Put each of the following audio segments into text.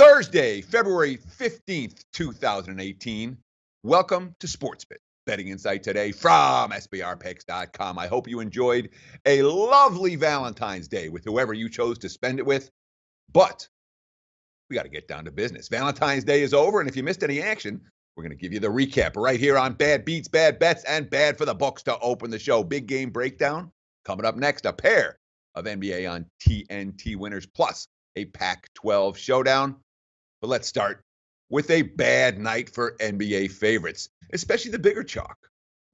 Thursday, February 15th, 2018. Welcome to Sportsbook. Betting Insight today from SBRpicks.com. I hope you enjoyed a lovely Valentine's Day with whoever you chose to spend it with. But we got to get down to business. Valentine's Day is over, and if you missed any action, we're going to give you the recap right here on Bad Beats, Bad Bets, and Bad for the Books to open the show. Big game breakdown. Coming up next, a pair of NBA on TNT winners plus a Pac-12 showdown. But let's start with a bad night for NBA favorites, especially the bigger chalk.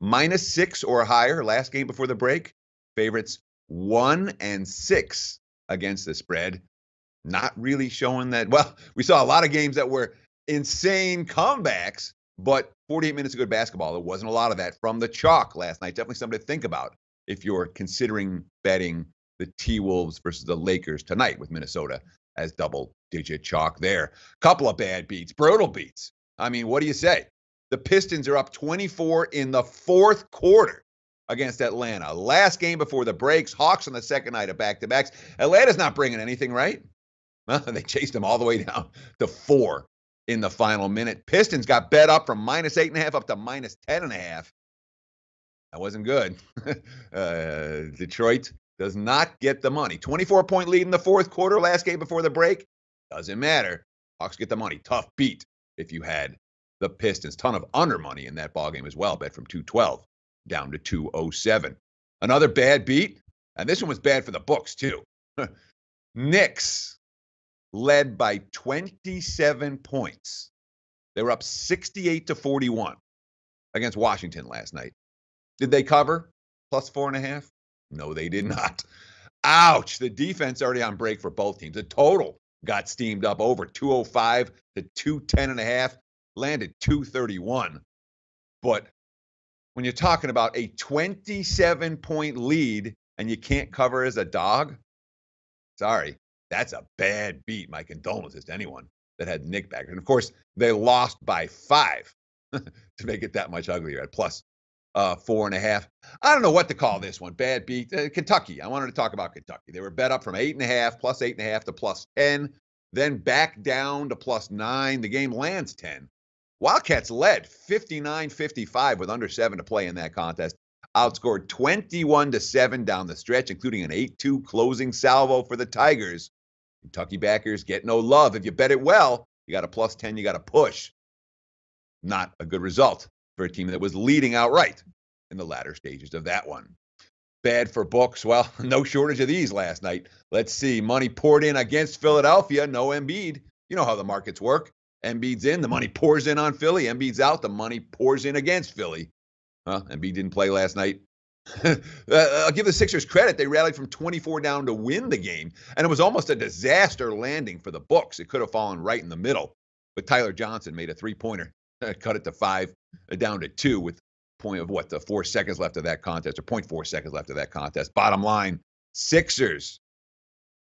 -6 or higher last game before the break. Favorites 1-6 against the spread. Not really showing that. Well, we saw a lot of games that were insane comebacks, but 48 minutes of good basketball. There wasn't a lot of that from the chalk last night. Definitely something to think about if you're considering betting the T-Wolves versus the Lakers tonight with Minnesota as double-digit chalk there. Couple of bad beats, brutal beats. I mean, what do you say? The Pistons are up 24 in the fourth quarter against Atlanta. Last game before the breaks, Hawks on the second night of back-to-backs. Atlanta's not bringing anything, right? Well, they chased them all the way down to 4 in the final minute. Pistons got bet up from -8.5 up to -10.5. That wasn't good. Detroit does not get the money. 24-point lead in the fourth quarter, last game before the break. Doesn't matter. Hawks get the money. Tough beat if you had the Pistons. Ton of under money in that ballgame as well. Bet from 212 down to 207. Another bad beat, and this one was bad for the books too. Knicks led by 27 points. They were up 68-41 against Washington last night. Did they cover +4.5? No, they did not. Ouch. The defense already on break for both teams. The total got steamed up over 205 to 210.5, landed 231. But when you're talking about a 27-point lead and you can't cover as a dog, sorry, that's a bad beat. My condolences to anyone that had Nick back. And of course, they lost by 5 to make it that much uglier at +4.5. I don't know what to call this one. Bad beat. Kentucky. I wanted to talk about Kentucky. They were bet up from 8.5, +8.5 to +10, then back down to +9. The game lands 10. Wildcats led 59-55 with under 7 to play in that contest. Outscored 21-7 down the stretch, including an 8-2 closing salvo for the Tigers. Kentucky backers get no love. If you bet it well, you got a +10, you got to push. Not a good result for a team that was leading outright in the latter stages of that one. Bad for books. Well, no shortage of these last night. Let's see. Money poured in against Philadelphia. No Embiid. You know how the markets work. Embiid's in. The money pours in on Philly. Embiid's out. The money pours in against Philly. Embiid didn't play last night. I'll give the Sixers credit. They rallied from 24 down to win the game, and it was almost a disaster landing for the books. It could have fallen right in the middle, but Tyler Johnson made a three-pointer. Cut it to 5, down to 2 with point of 4 seconds left of that contest, or 0.4 seconds left of that contest. Bottom line, Sixers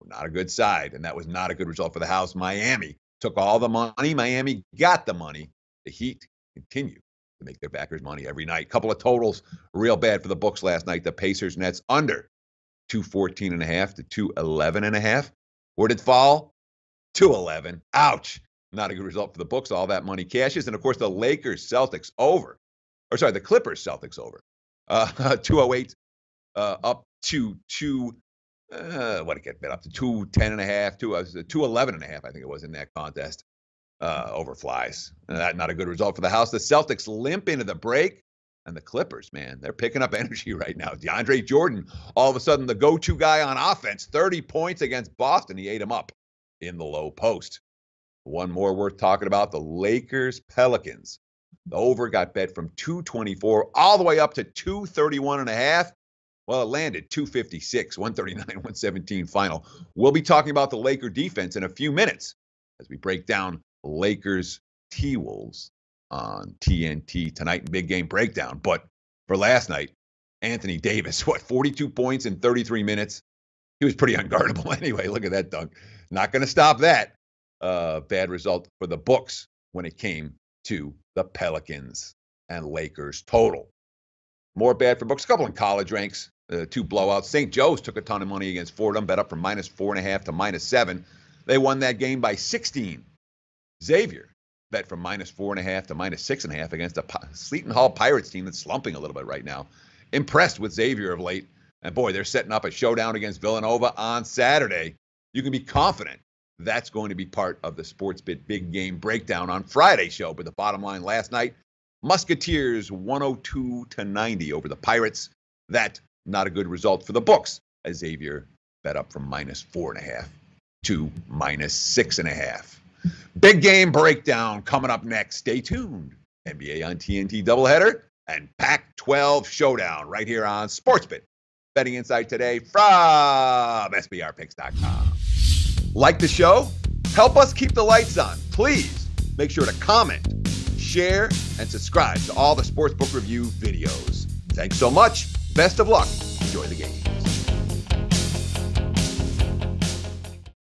were not a good side, and that was not a good result for the house. Miami took all the money. Miami got the money. The Heat continue to make their backers money every night. Couple of totals real bad for the books last night. The Pacers Nets under 214.5 to 211.5. Where did it fall? 211. Ouch. Not a good result for the books. All that money cashes. And, of course, the Lakers-Celtics over. Or, sorry, the Clippers-Celtics over. 208 up to 2, what did it get bet up to? 210.5, 211.5, I think it was in that contest. Over flies. Not a good result for the house. The Celtics limp into the break. And the Clippers, man, they're picking up energy right now. DeAndre Jordan, all of a sudden the go-to guy on offense. 30 points against Boston. He ate him up in the low post. One more worth talking about, the Lakers-Pelicans. The over got bet from 224 all the way up to 231.5. Well, it landed 256, 139, 117 final. We'll be talking about the Laker defense in a few minutes as we break down Lakers T-Wolves on TNT tonight in Big Game Breakdown. But for last night, Anthony Davis, 42 points in 33 minutes. He was pretty unguardable anyway. Look at that dunk. Not going to stop that. Bad result for the books when it came to the Pelicans and Lakers total. More bad for books. A couple in college ranks. 2 blowouts. St. Joe's took a ton of money against Fordham, bet up from -4.5 to -7. They won that game by 16 Xavier bet from -4.5 to -6.5 against a Sleeton Hall Pirates team that's slumping a little bit right now. Impressed with Xavier of late. And boy, they're setting up a showdown against Villanova on Saturday. You can be confident that's going to be part of the Sportsbit Big Game Breakdown on Friday's show. But the bottom line last night, Musketeers 102-90 over the Pirates. That not a good result for the books, as Xavier bet up from -4.5 to -6.5. Big Game Breakdown coming up next. Stay tuned. NBA on TNT doubleheader and Pac-12 showdown right here on Sportsbit. Betting Insight today from SBRpicks.com. Like the show? Help us keep the lights on. Please make sure to comment, share, and subscribe to all the Sportsbook Review videos. Thanks so much. Best of luck. Enjoy the game.